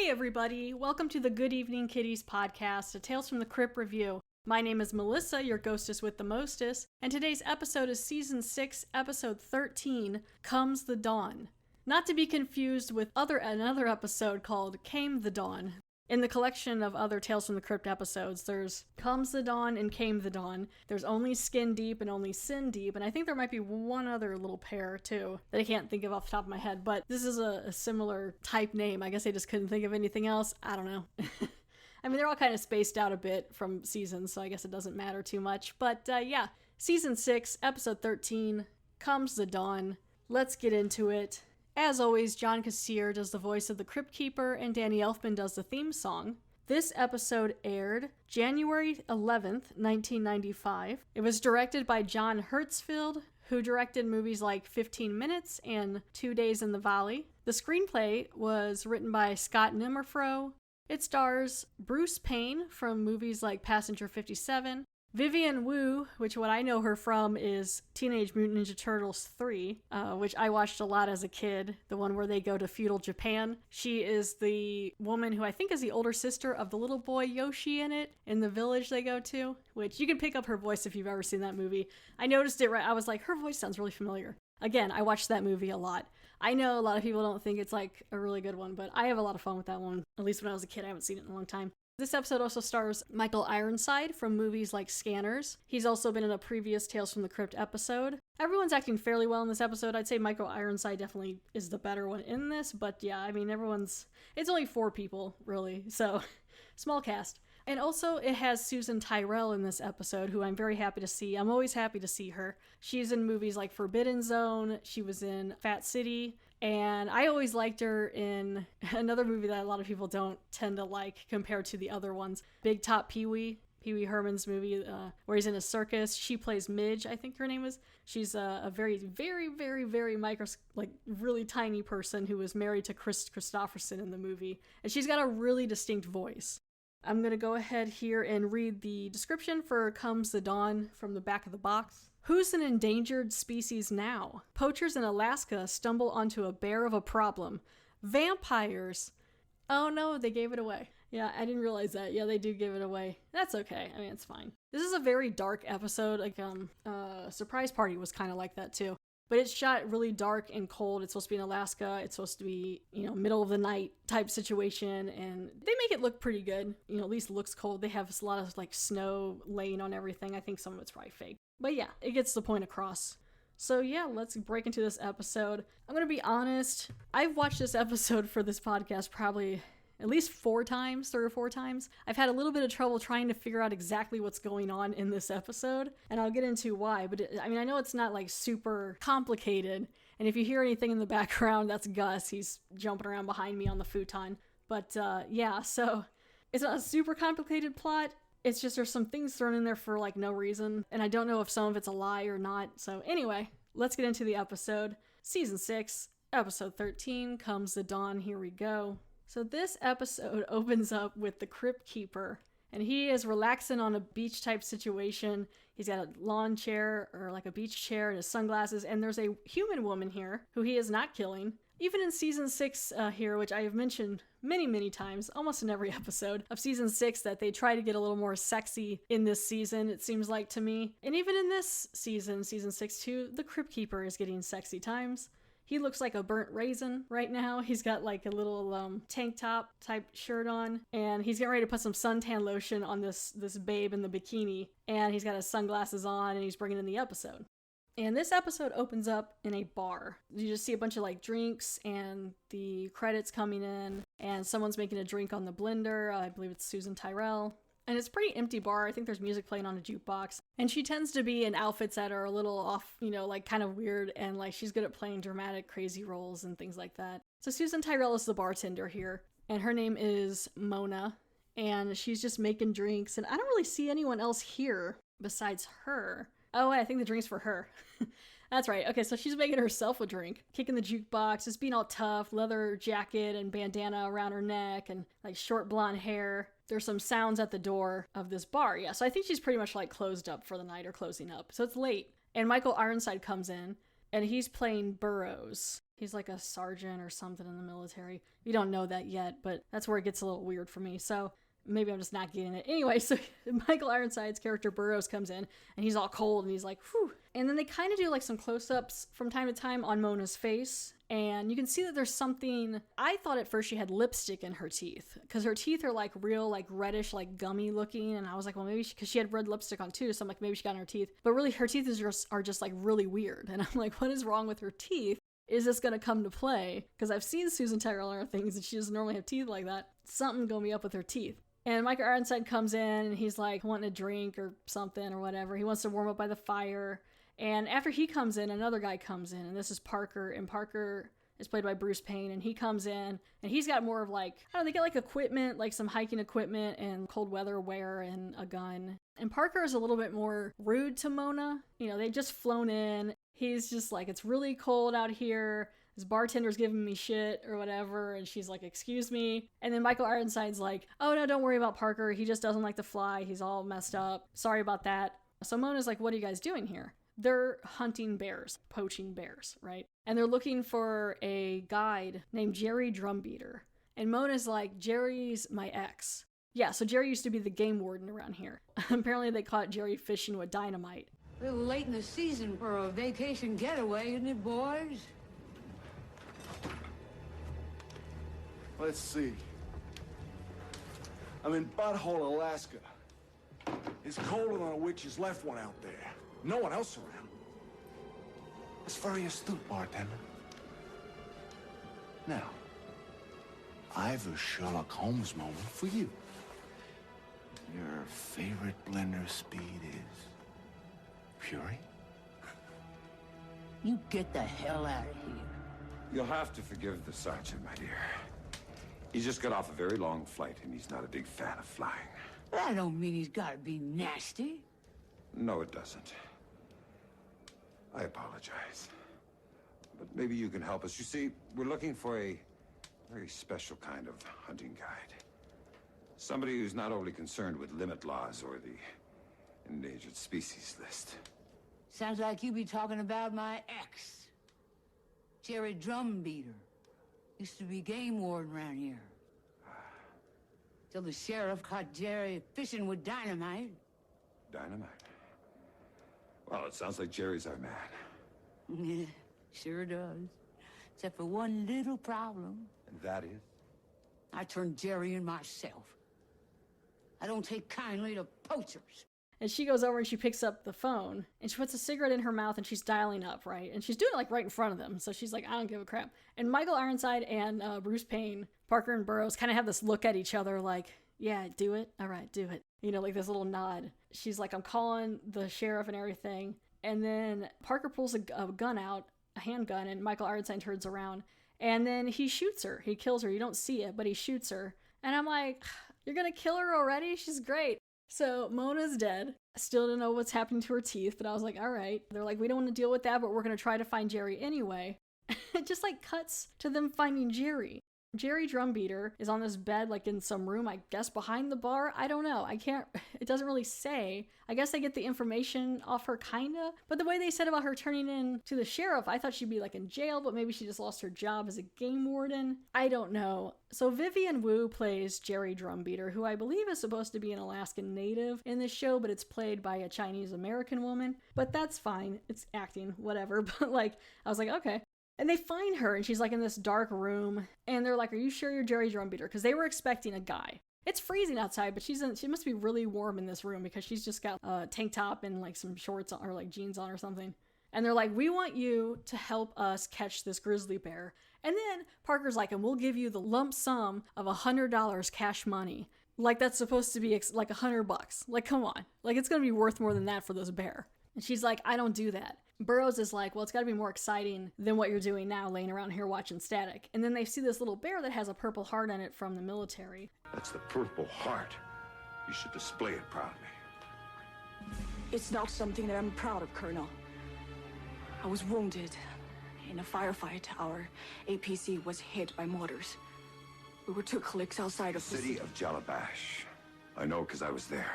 Hey everybody, welcome to the Good Evening Kitties podcast, a Tales from the Crypt review. My name is Melissa, your ghostess with the mostest, and today's episode is Season 6, Episode 13, Comes the Dawn. Not to be confused with another episode called Came the Dawn. In the collection of other Tales from the Crypt episodes, there's Comes the Dawn and Came the Dawn. There's only Skin Deep and only Sin Deep, and I think there might be one other little pair, too, that I can't think of off the top of my head, but this is a similar type name. I guess I just couldn't think of anything else. I don't know. I mean, they're all kind of spaced out a bit from seasons, so I guess it doesn't matter too much. But yeah, Season 6, Episode 13, Comes the Dawn. Let's get into it. As always, John Kassir does the voice of the Crypt Keeper, and Danny Elfman does the theme song. This episode aired January 11th, 1995. It was directed by John Hertzfeld, who directed movies like 15 Minutes and 2 Days in the Valley. The screenplay was written by Scott Nimmerfro. It stars Bruce Payne from movies like Passenger 57, Vivian Wu, which what I know her from is Teenage Mutant Ninja Turtles 3, which I watched a lot as a kid, the one where they go to feudal Japan. She is the woman who I think is the older sister of the little boy Yoshi in it, in the village they go to, which you can pick up her voice if you've ever seen that movie. I noticed it right, I was like, her voice sounds really familiar. Again, I watched that movie a lot. I know a lot of people don't think it's like a really good one, but I have a lot of fun with that one, at least when I was a kid. I haven't seen it in a long time. This episode also stars Michael Ironside from movies like Scanners. He's also been in a previous Tales from the Crypt episode. Everyone's acting fairly well in this episode. I'd say Michael Ironside definitely is the better one in this, but yeah, I mean, it's only 4 people, really, so small cast. And also, it has Susan Tyrrell in this episode, who I'm very happy to see. I'm always happy to see her. She's in movies like Forbidden Zone, she was in Fat City, and I always liked her in another movie that a lot of people don't tend to like compared to the other ones, Big Top Pee-wee Herman's movie, where he's in a circus. She plays Midge, I think her name is. She's a very, very, very, very really tiny person who was married to Chris Christopherson in the movie, and she's got a really distinct voice. I'm going to go ahead here and read the description for Comes the Dawn from the back of the box. Who's an endangered species now? Poachers in Alaska stumble onto a bear of a problem. Vampires! Oh no, they gave it away. Yeah, I didn't realize that. Yeah, they do give it away. That's okay. I mean, it's fine. This is a very dark episode. Surprise Party was kind of like that too. But it's shot really dark and cold. It's supposed to be in Alaska. It's supposed to be, middle of the night type situation. And they make it look pretty good. At least it looks cold. They have a lot of snow laying on everything. I think some of it's probably fake. But yeah, it gets the point across. So yeah, let's break into this episode. I'm going to be honest. I've watched this episode for this podcast probably at least 3 or 4 times. I've had a little bit of trouble trying to figure out exactly what's going on in this episode, and I'll get into why, but I know it's not super complicated, and if you hear anything in the background, that's Gus. He's jumping around behind me on the futon. But yeah, so it's not a super complicated plot. It's just there's some things thrown in there for no reason, and I don't know if some of it's a lie or not. So anyway, let's get into the episode. Season 6, Episode 13, Comes the Dawn. Here we go. So this episode opens up with the Crypt Keeper, and he is relaxing on a beach type situation. He's got a lawn chair or a beach chair and his sunglasses, and there's a human woman here who he is not killing. Even in Season 6 here, which I have mentioned many, many times, almost in every episode of Season 6, that they try to get a little more sexy in this season, it seems like to me. And even in this season, Season 6 too, the Crypt Keeper is getting sexy times. He looks like a burnt raisin right now. He's got a little tank top type shirt on, and he's getting ready to put some suntan lotion on this babe in the bikini, and he's got his sunglasses on, and he's bringing in the episode. And this episode opens up in a bar. You just see a bunch of drinks and the credits coming in, and someone's making a drink on the blender. I believe it's Susan Tyrrell. And it's a pretty empty bar. I think there's music playing on a jukebox. And she tends to be in outfits that are a little off, kind of weird. And she's good at playing dramatic, crazy roles and things like that. So Susan Tyrrell is the bartender here. And her name is Mona. And she's just making drinks. And I don't really see anyone else here besides her. Oh, I think the drink's for her. That's right. Okay, so she's making herself a drink, kicking the jukebox, just being all tough, leather jacket and bandana around her neck and short blonde hair. There's some sounds at the door of this bar. Yeah, so I think she's pretty much closed up for the night or closing up. So it's late. And Michael Ironside comes in and he's playing Burrows. He's like a sergeant or something in the military. We don't know that yet, but that's where it gets a little weird for me. So maybe I'm just not getting it. Anyway, so Michael Ironside's character Burrows comes in, and he's all cold, and he's like, whew. And then they kind of do like some close-ups from time to time on Mona's face, and you can see that there's something. I thought at first she had lipstick in her teeth, because her teeth are like real, like reddish, like gummy looking, and I was like, well, maybe because she had red lipstick on too, so I'm like, maybe she got in her teeth. But really, her teeth are just like really weird, and I'm like, what is wrong with her teeth? Is this going to come to play? Because I've seen Susan Tyrrell on her things, and she doesn't normally have teeth like that. Something going to be up with her teeth. And Michael Ironside comes in, and he's like wanting a drink or something or whatever. He wants to warm up by the fire. And after he comes in, another guy comes in, and this is Parker. And Parker is played by Bruce Payne, and he comes in, and he's got more of like, I don't know, they got like equipment, like some hiking equipment and cold weather wear and a gun. And Parker is a little bit more rude to Mona. You know, they've just flown in. He's just like, it's really cold out here. This bartender's giving me shit or whatever. And she's like, excuse me. And then Michael Ironside's like, oh no, don't worry about Parker. He just doesn't like to fly. He's all messed up. Sorry about that. So Mona's like, what are you guys doing here? They're hunting bears, poaching bears, right? And they're looking for a guide named Jerry Drumbeater. And Mona's like, Jerry's my ex. Yeah, so Jerry used to be the game warden around here. Apparently they caught Jerry fishing with dynamite. A little late in the season for a vacation getaway, isn't it, boys? Let's see. I'm in Butthole, Alaska. It's colder than a witch's left one out there. No one else around. That's very astute, bartender. Now, I've a Sherlock Holmes moment for you. Your favorite blender speed is Fury? You get the hell out of here. You'll have to forgive the sergeant, my dear. He just got off a very long flight, and he's not a big fan of flying. That don't mean he's gotta be nasty. No, it doesn't. I apologize. But maybe you can help us. You see, we're looking for a very special kind of hunting guide. Somebody who's not only concerned with limit laws or the endangered species list. Sounds like you be talking about my ex. Jerry Drumbeater. Used to be game warden around here. Till the sheriff caught Jerry fishing with dynamite. Dynamite? Well, it sounds like Jerry's our man. Yeah, sure does. Except for one little problem. And that is? I turned Jerry in myself. I don't take kindly to poachers. And she goes over and she picks up the phone and she puts a cigarette in her mouth and she's dialing up, right? And she's doing it like right in front of them. So she's like, I don't give a crap. And Michael Ironside and Bruce Payne, Parker and Burrows kind of have this look at each other like, yeah, do it. All right, do it. You know, like this little nod. She's like, I'm calling the sheriff and everything. And then Parker pulls a gun out, a handgun, and Michael Ironside turns around. And then he shoots her. He kills her. You don't see it, but he shoots her. And I'm like, you're going to kill her already? She's great. So Mona's dead. I still don't know what's happening to her teeth, but I was like, all right. They're like, we don't want to deal with that, but we're going to try to find Jerry anyway. It just like cuts to them finding Jerry. Jerry Drumbeater is on this bed, like in some room, I guess behind the bar. I don't know. It doesn't really say. I guess they get the information off her, kinda. But the way they said about her turning in to the sheriff, I thought she'd be like in jail, but maybe she just lost her job as a game warden. I don't know. So Vivian Wu plays Jerry Drumbeater, who I believe is supposed to be an Alaskan native in this show, but it's played by a Chinese American woman. But that's fine. It's acting, whatever. But like, I was like, okay. And they find her, and she's like in this dark room, and they're like, are you sure you're Jerry Drumbeater? Because they were expecting a guy. It's freezing outside, but she must be really warm in this room because she's just got a tank top and like some shorts on, or like jeans on or something. And they're like, we want you to help us catch this grizzly bear. And then Parker's like, and we'll give you the lump sum of $100 cash money. Like that's supposed to be like $100. Like, come on. Like it's going to be worth more than that for this bear. And she's like, I don't do that. Burrows is like, well, it's got to be more exciting than what you're doing now, laying around here watching static. And then they see this little bear that has a purple heart on it from the military. That's the Purple Heart. You should display it proudly. It's not something that I'm proud of, Colonel. I was wounded in a firefight. Our APC was hit by mortars. We were 2 clicks outside of the city of Jalabash. I know because I was there.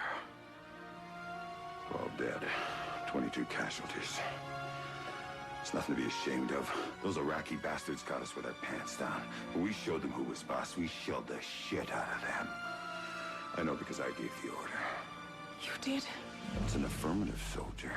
12 dead, 22 casualties. It's nothing to be ashamed of. Those Iraqi bastards got us with our pants down. But we showed them who was boss. We shelled the shit out of them. I know because I gave the order. You did? It's an affirmative, soldier.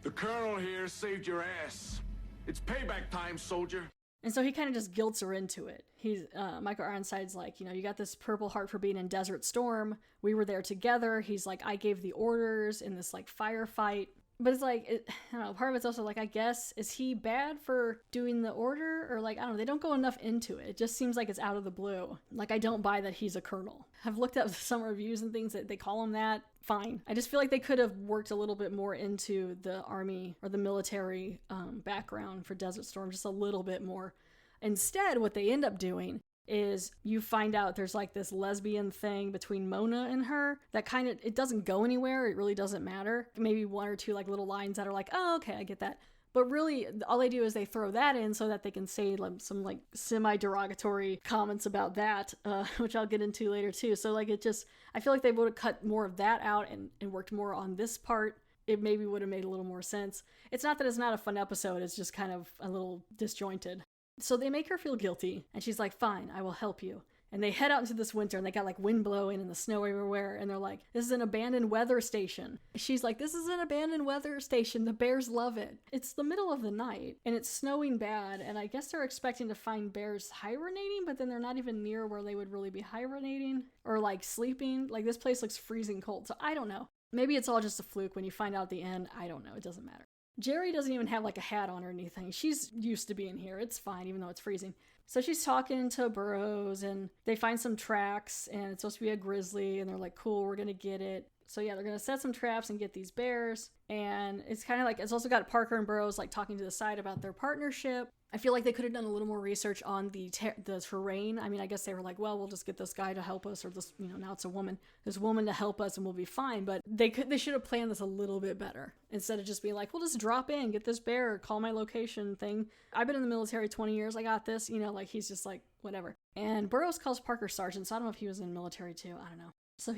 The colonel here saved your ass. It's payback time, soldier. And so he kind of just guilts her into it. He's Michael Ironside's like, you know, you got this Purple Heart for being in Desert Storm. We were there together. He's like, I gave the orders in this like firefight. But it's like, I don't know, part of it's also like, I guess, is he bad for doing the order? Or like, I don't know, they don't go enough into it. It just seems like it's out of the blue. Like, I don't buy that he's a colonel. I've looked at some reviews and things that they call him that. Fine. I just feel like they could have worked a little bit more into the army or the military background for Desert Storm, just a little bit more. Instead, what they end up doing is you find out there's like this lesbian thing between Mona and her that kind of, it doesn't go anywhere. It really doesn't matter. Maybe one or two like little lines that are like, oh, okay, I get that. But really, all they do is they throw that in so that they can say like, some like semi-derogatory comments about that, which I'll get into later too. So like it just, I feel like they would have cut more of that out and worked more on this part. It maybe would have made a little more sense. It's not that it's not a fun episode. It's just kind of a little disjointed. So they make her feel guilty, and she's like, fine, I will help you. And they head out into this winter, and they got like wind blowing and the snow everywhere, and they're like, this is an abandoned weather station. She's like, this is an abandoned weather station. The bears love it. It's the middle of the night, and it's snowing bad, and I guess they're expecting to find bears hibernating, but then they're not even near where they would really be hibernating or like sleeping. Like this place looks freezing cold, so I don't know. Maybe it's all just a fluke when you find out at the end. I don't know. It doesn't matter. Jerry doesn't even have like a hat on or anything. She's used to being here. It's fine, even though it's freezing. So she's talking to Burroughs, and they find some tracks, and it's supposed to be a grizzly, and they're like, cool, we're gonna get it. So yeah, they're gonna set some traps and get these bears. And it's kind of like, it's also got Parker and Burroughs like talking to the side about their partnership. I feel like they could have done a little more research on the terrain. I mean, I guess they were like, well, we'll just get this guy to help us, or this, you know, now it's a woman, this woman to help us, and we'll be fine. But they should have planned this a little bit better instead of just being like, we'll just drop in, get this bear, call my location thing. I've been in the military 20 years. I got this, you know, like he's just like, whatever. And Burroughs calls Parker Sergeant. So I don't know if he was in the military too. I don't know. So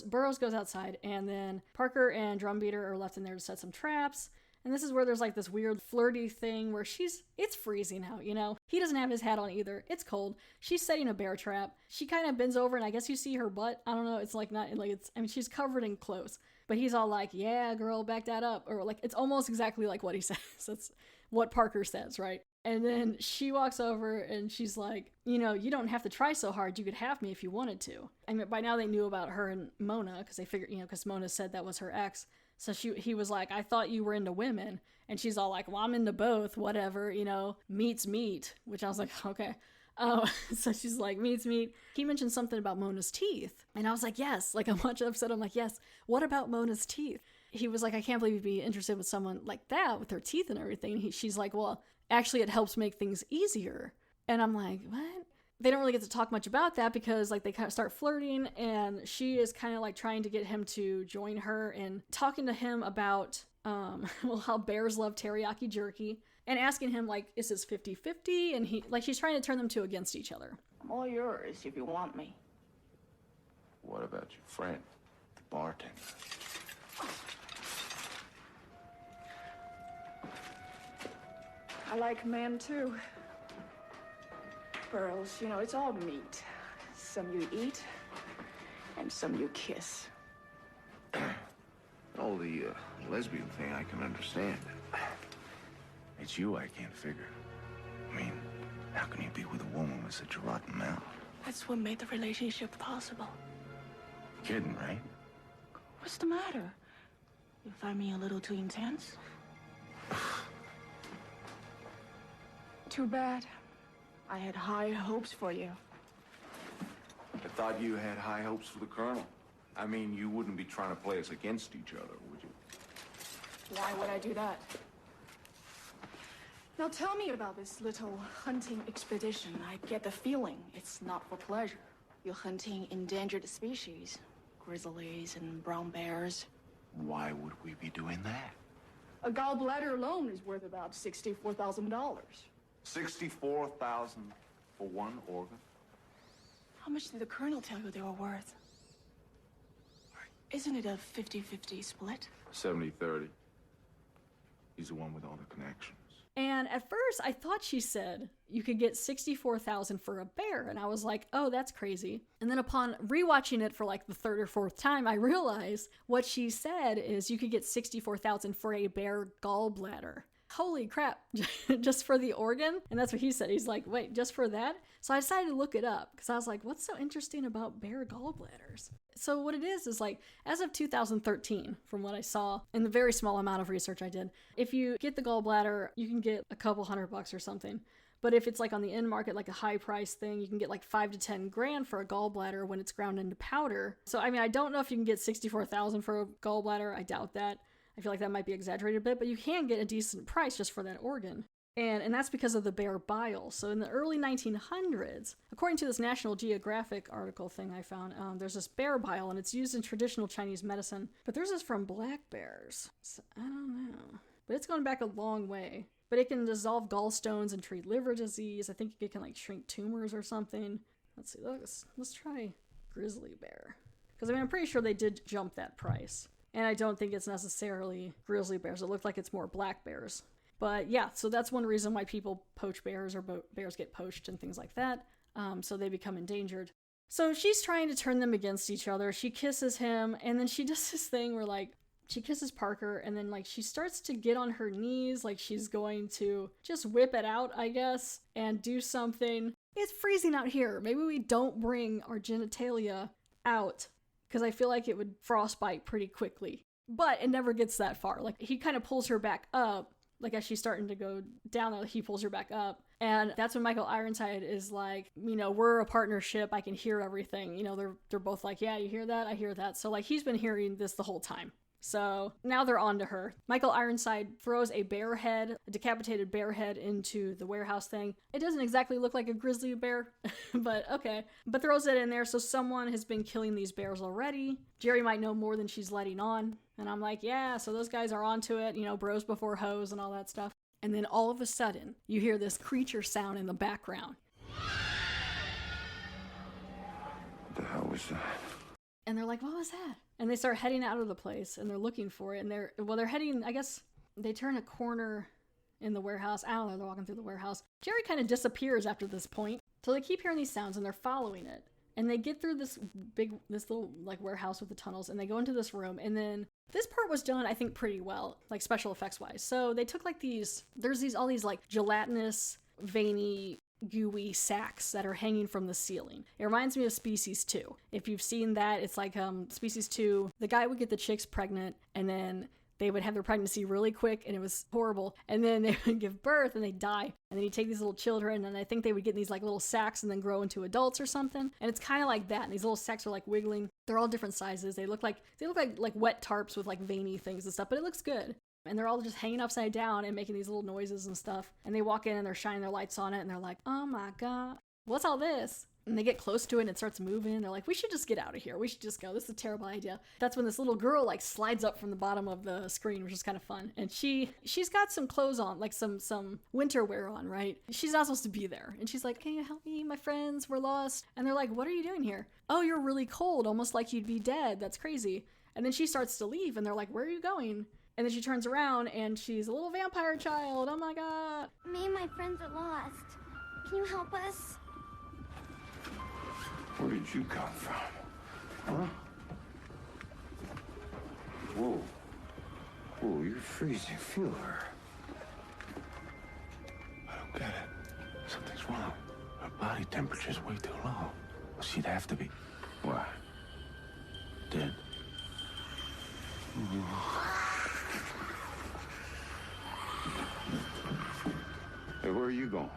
Burroughs goes outside, and then Parker and Drumbeater are left in there to set some traps. And this is where there's like this weird flirty thing where it's freezing out, you know? He doesn't have his hat on either. It's cold. She's setting a bear trap. She kind of bends over, and I guess you see her butt. I don't know. It's like not like I mean, she's covered in clothes, but he's all like, yeah, girl, back that up. Or like, it's almost exactly like what he says. That's what Parker says, right? And then she walks over and she's like, you know, you don't have to try so hard. You could have me if you wanted to. I mean, by now they knew about her and Mona because they figured, you know, because Mona said that was her ex. So he was like, I thought you were into women. And she's all like, well, I'm into both, whatever, you know, meat's meat, which I was like, okay. So she's like, meat's meat. He mentioned something about Mona's teeth. And I was like, yes. Like, I'm watching the episode. I'm like, yes. What about Mona's teeth? He was like, I can't believe you'd be interested with someone like that with her teeth and everything. She's like, well, actually, it helps make things easier. And I'm like, what? They don't really get to talk much about that because like they kind of start flirting, and she is kind of like trying to get him to join her and talking to him about well, how bears love teriyaki jerky, and asking him like, is this 50-50? And he like, she's trying to turn them two against each other. I'm all yours if you want me. What about your friend, the bartender? I like men too. Burroughs, you know, it's all meat. Some you eat, and some you kiss. Oh, the lesbian thing I can understand. It's you I can't figure. I mean, how can you be with a woman with such a rotten mouth? That's what made the relationship possible. Kidding, right? What's the matter? You find me a little too intense? Too bad. I had high hopes for you. I thought you had high hopes for the Colonel. I mean, you wouldn't be trying to play us against each other, would you? Why would I do that? Now tell me about this little hunting expedition. I get the feeling it's not for pleasure. You're hunting endangered species. Grizzlies and brown bears. Why would we be doing that? A gallbladder alone is worth about $64,000. $64,000 for one organ? How much did the Colonel tell you they were worth? Isn't it a 50-50 split? 70-30. He's the one with all the connections. And at first I thought she said you could get $64,000 for a bear. And I was like, oh, that's crazy. And then upon rewatching it for like the third or fourth time, I realized what she said is you could get $64,000 for a bear gallbladder. Holy crap, just for the organ? And that's what he said. He's like, wait, just for that? So I decided to look it up because I was like, what's so interesting about bear gallbladders? So what it is like, as of 2013, from what I saw in the very small amount of research I did, if you get the gallbladder, you can get a couple $100 or something. But if it's like on the end market, like a high price thing, you can get like $5 to $10 grand for a gallbladder when it's ground into powder. So I mean, I don't know if you can get $64,000 for a gallbladder. I doubt that. I feel like that might be exaggerated a bit, but you can get a decent price just for that organ. And that's because of the bear bile. So in the early 1900s, according to this National Geographic article thing I found, there's this bear bile, and it's used in traditional Chinese medicine. But theirs is from black bears. So I don't know. But it's going back a long way. But it can dissolve gallstones and treat liver disease. I think it can like shrink tumors or something. Let's see. Let's try grizzly bear. Because I mean, I'm pretty sure they did jump that price. And I don't think it's necessarily grizzly bears. It looked like it's more black bears. But yeah, so that's one reason why people poach bears, or bears get poached and things like that. So they become endangered. So she's trying to turn them against each other. She kisses him, and then she does this thing where like, she kisses Parker, and then like she starts to get on her knees like she's going to just whip it out, I guess, and do something. It's freezing out here. Maybe we don't bring our genitalia out, because I feel like it would frostbite pretty quickly. But it never gets that far. Like, he kind of pulls her back up. Like, as she's starting to go down there, he pulls her back up. And that's when Michael Ironside is like, you know, we're a partnership. I can hear everything. You know, they're both like, yeah, you hear that? I hear that. So, like, he's been hearing this the whole time. So now they're on to her. Michael Ironside throws a decapitated bear head into the warehouse thing. It doesn't exactly look like a grizzly bear, but okay. But throws it in there, so someone has been killing these bears already. Jerry might know more than she's letting on. And I'm like, yeah, so those guys are onto it, you know, bros before hoes and all that stuff. And then all of a sudden, you hear this creature sound in the background. What the hell was that? And they're like, what was that? And they start heading out of the place, and they're looking for it. And they're heading, I guess, they turn a corner in the warehouse. I don't know, they're walking through the warehouse. Jerry kind of disappears after this point. So they keep hearing these sounds, and they're following it. And they get through this little, like, warehouse with the tunnels, and they go into this room. And then this part was done, I think, pretty well, like, special effects-wise. So they took, like, all these, like, gelatinous, veiny, gooey sacks that are hanging from the ceiling. It reminds me of Species 2. If you've seen that, it's like Species 2, the guy would get the chicks pregnant, and then they would have their pregnancy really quick, and it was horrible. And then they would give birth, and they'd die. And then he'd take these little children, and I think they would get in these like little sacks and then grow into adults or something. And it's kind of like that. And these little sacks are like wiggling. They're all different sizes. They look like wet tarps with like veiny things and stuff, but it looks good. And they're all just hanging upside down and making these little noises and stuff. And they walk in and they're shining their lights on it, and they're like, oh my god, what's all this? And they get close to it and it starts moving. They're like, we should just get out of here. We should just go. This is a terrible idea. That's when this little girl like slides up from the bottom of the screen, which is kind of fun. And she's got some clothes on, like some winter wear on, right? She's not supposed to be there. And she's like, can you help me? My friends, we're lost. And they're like, what are you doing here? Oh, you're really cold, almost like you'd be dead. That's crazy. And then she starts to leave, and they're like, where are you going? And then she turns around, and she's a little vampire child. Oh my god. Me and my friends are lost. Can you help us? Where did you come from? Huh? Whoa. Whoa, you're freezing. Feel her. I don't get it. Something's wrong. Her body temperature's way too low. Well, she'd have to be. Why? Dead. Hey, where are you going?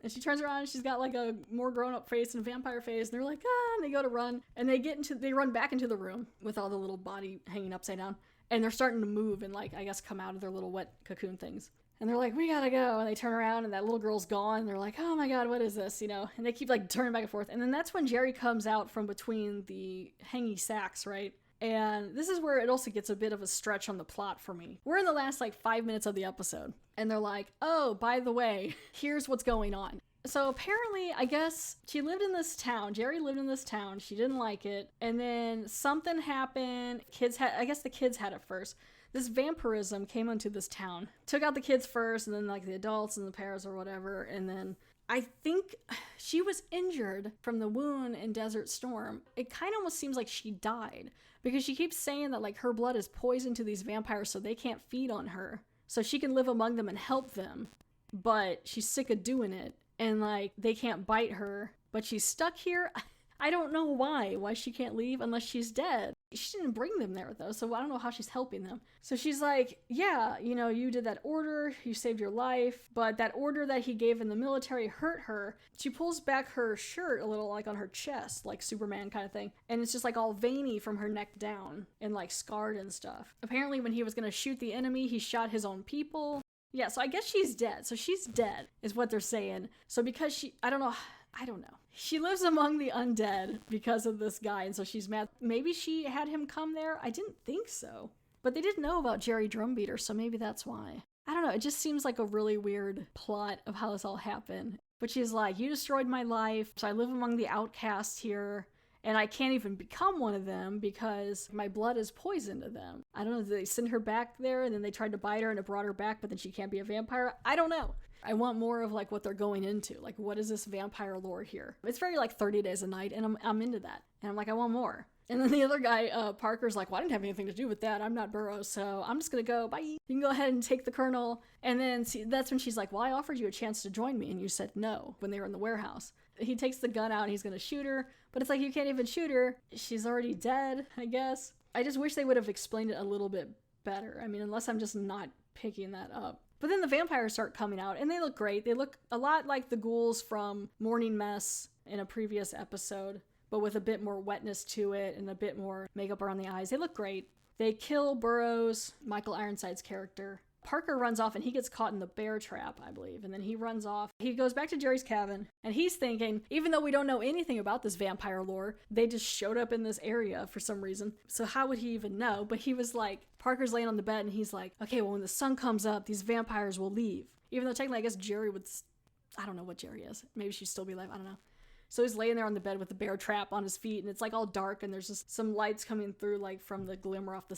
And she turns around and she's got like a more grown-up face and a vampire face, and they're like, and they go to run, and they run back into the room with all the little body hanging upside down, and they're starting to move and like, I guess, come out of their little wet cocoon things. And they're like, we gotta go. And they turn around and that little girl's gone. And they're like, oh my god, what is this? You know, and they keep like turning back and forth. And then that's when Jerry comes out from between the hangy sacks, right? And this is where it also gets a bit of a stretch on the plot for me. We're in the last like 5 minutes of the episode, and they're like, oh, by the way, here's what's going on. So apparently, I guess she lived in this town. Jerry lived in this town. She didn't like it. And then something happened. I guess the kids had it first. This vampirism came into this town. Took out the kids first, and then like the adults and the parents or whatever. And then I think she was injured from the wound in Desert Storm. It kind of almost seems like she died. Because she keeps saying that like her blood is poison to these vampires so they can't feed on her. So she can live among them and help them. But she's sick of doing it. And like they can't bite her, but she's stuck here. I don't know why she can't leave unless she's dead. She didn't bring them there though, so I don't know how she's helping them. So she's like, yeah, you know, you did that order, you saved your life, but that order that he gave in the military hurt her. She pulls back her shirt a little, like on her chest, like Superman kind of thing, and it's just like all veiny from her neck down and like scarred and stuff. Apparently when he was gonna shoot the enemy, he shot his own people. Yeah, so I guess she's dead. So she's dead, is what they're saying. So because I don't know. She lives among the undead because of this guy, and so she's mad. Maybe she had him come there? I didn't think so. But they didn't know about Jerry Drumbeater, so maybe that's why. I don't know, it just seems like a really weird plot of how this all happened. But she's like, you destroyed my life, so I live among the outcasts here. And I can't even become one of them because my blood is poison to them. I don't know, they send her back there and then they tried to bite her and it brought her back, but then she can't be a vampire? I don't know. I want more of like what they're going into. Like, what is this vampire lore here? It's very like 30 Days a Night, and I'm into that. And I'm like, I want more. And then the other guy, Parker's like, well, I didn't have anything to do with that. I'm not Barrow, so I'm just gonna go. Bye. You can go ahead and take the Colonel. And then that's when she's like, well, I offered you a chance to join me, and you said no when they were in the warehouse. He takes the gun out and he's gonna shoot her, but it's like, you can't even shoot her. She's already dead, I guess. I just wish they would have explained it a little bit better. I mean, unless I'm just not picking that up. But then the vampires start coming out, and they look great. They look a lot like the ghouls from Morning Mess in a previous episode, but with a bit more wetness to it and a bit more makeup around the eyes. They look great. They kill Burroughs, Michael Ironside's character. Parker runs off and he gets caught in the bear trap, I believe. And then he runs off. He goes back to Jerry's cabin and he's thinking, even though we don't know anything about this vampire lore, they just showed up in this area for some reason. So how would he even know? But he was like, Parker's laying on the bed and he's like, okay, well, when the sun comes up, these vampires will leave. Even though technically I guess Jerry would, I don't know what Jerry is. Maybe she'd still be alive. I don't know. So he's laying there on the bed with the bear trap on his feet, and it's like all dark, and there's just some lights coming through, like from the glimmer off the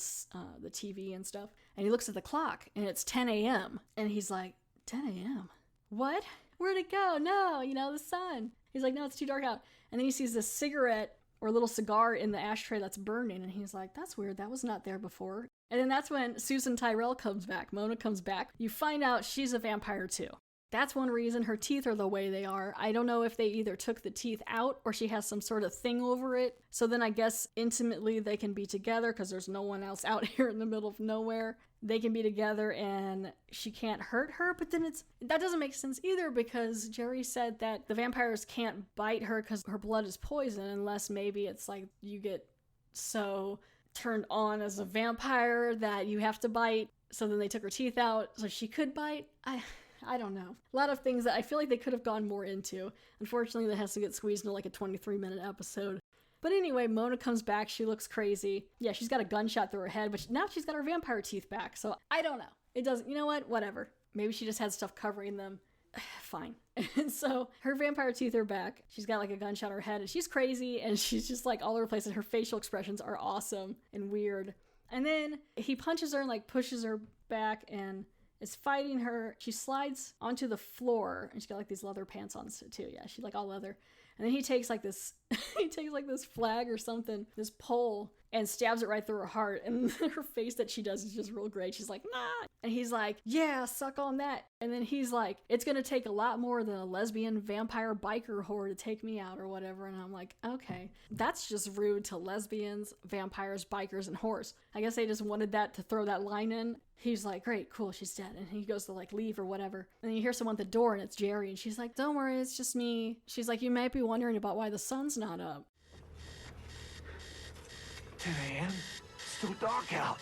TV and stuff. And he looks at the clock, and it's 10 a.m. And he's like, 10 a.m.? What? Where'd it go? No, the sun. He's like, no, it's too dark out. And then he sees this cigarette or a little cigar in the ashtray that's burning, and he's like, that's weird. That was not there before. And then that's when Susan Tyrell comes back. Mona comes back. You find out she's a vampire too. That's one reason her teeth are the way they are. I don't know if they either took the teeth out or she has some sort of thing over it. So then I guess intimately they can be together because there's no one else out here in the middle of nowhere. They can be together and she can't hurt her. But then that doesn't make sense either because Jerry said that the vampires can't bite her because her blood is poison unless maybe it's like you get so turned on as a vampire that you have to bite. So then they took her teeth out so she could bite. I don't know. A lot of things that I feel like they could have gone more into. Unfortunately, that has to get squeezed into like a 23-minute episode. But anyway, Mona comes back. She looks crazy. Yeah, she's got a gunshot through her head, but now she's got her vampire teeth back. So I don't know. It doesn't, you know what? Whatever. Maybe she just had stuff covering them. Fine. And so her vampire teeth are back. She's got like a gunshot in her head and she's crazy and she's just like all over the place and her facial expressions are awesome and weird. And then he punches her and like pushes her back and is fighting her. She slides onto the floor and she's got like these leather pants on too. Yeah, she's like all leather. And then he takes like this flag or something, this pole, and stabs it right through her heart. And her face that she does is just real great. She's like, nah. And he's like, yeah, suck on that. And then he's like, it's gonna take a lot more than a lesbian vampire biker whore to take me out or whatever. And I'm like, okay, that's just rude to lesbians, vampires, bikers, and whores. I guess they just wanted that to throw that line in. He's like, great, cool, she's dead. And he goes to like leave or whatever. And then you hear someone at the door and it's Jerry. And she's like, don't worry, it's just me. She's like, you might be wondering about why the sun's not up. 10 a.m.? Still dark out.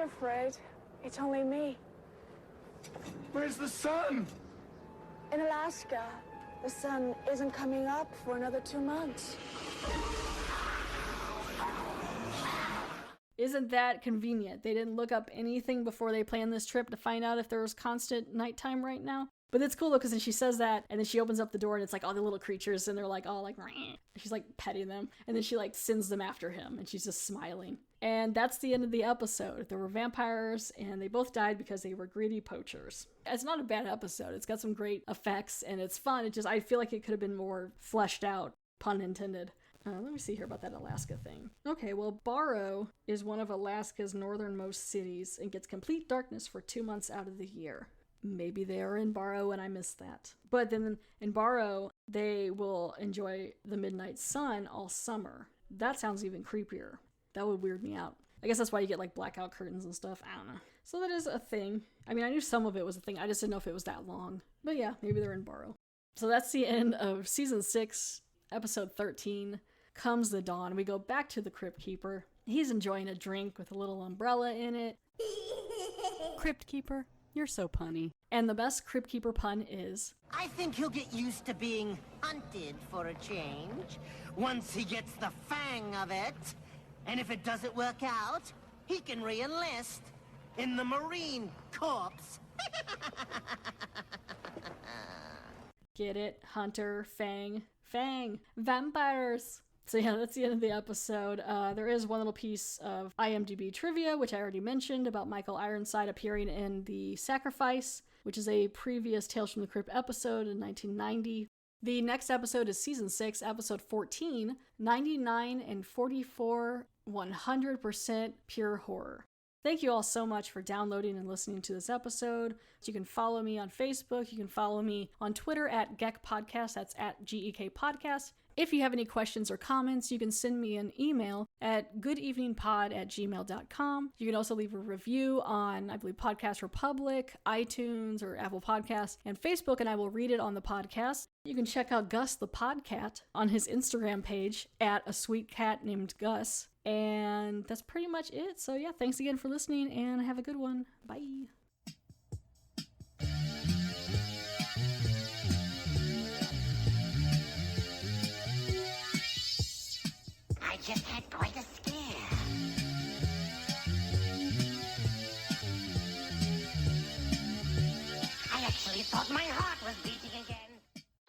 afraid. It's only me. Where's the sun? In Alaska, the sun isn't coming up for another 2 months. Isn't that convenient? They didn't look up anything before they planned this trip to find out if there was constant nighttime right now. But it's cool though, because then she says that, and then she opens up the door, and it's like all the little creatures, and they're like all like, Rah. She's like petting them, and then she like sends them after him, and she's just smiling. And that's the end of the episode. There were vampires, and they both died because they were greedy poachers. It's not a bad episode. It's got some great effects, and it's fun. It just, I feel like it could have been more fleshed out, pun intended. Let me see here about that Alaska thing. Okay, well, Barrow is one of Alaska's northernmost cities and gets complete darkness for 2 months out of the year. Maybe they are in Barrow and I missed that. But then in Barrow, they will enjoy the midnight sun all summer. That sounds even creepier. That would weird me out. I guess that's why you get like blackout curtains and stuff. I don't know. So that is a thing. I mean, I knew some of it was a thing. I just didn't know if it was that long. But yeah, maybe they're in Barrow. So that's the end of season 6, episode 13. Comes the dawn. We go back to the Crypt Keeper. He's enjoying a drink with a little umbrella in it. Crypt Keeper, you're so punny. And the best Crypt Keeper pun is, I think he'll get used to being hunted for a change once he gets the fang of it. And if it doesn't work out, he can re-enlist in the Marine Corps. get it? Hunter, fang, vampires. So yeah, that's the end of the episode. There is one little piece of IMDb trivia, which I already mentioned, about Michael Ironside appearing in The Sacrifice, which is a previous Tales from the Crypt episode in 1990. The next episode is season 6, episode 14, 99 and 44, 100% pure horror. Thank you all so much for downloading and listening to this episode. You can follow me on Facebook. You can follow me on Twitter at Gek Podcast. That's at GEK Podcast. If you have any questions or comments, you can send me an email at goodeveningpod@gmail.com. You can also leave a review on, I believe, Podcast Republic, iTunes, or Apple Podcasts, and Facebook, and I will read it on the podcast. You can check out Gus the Podcat on his Instagram page at a sweet cat named Gus. And that's pretty much it. So yeah, thanks again for listening, and have a good one. Bye.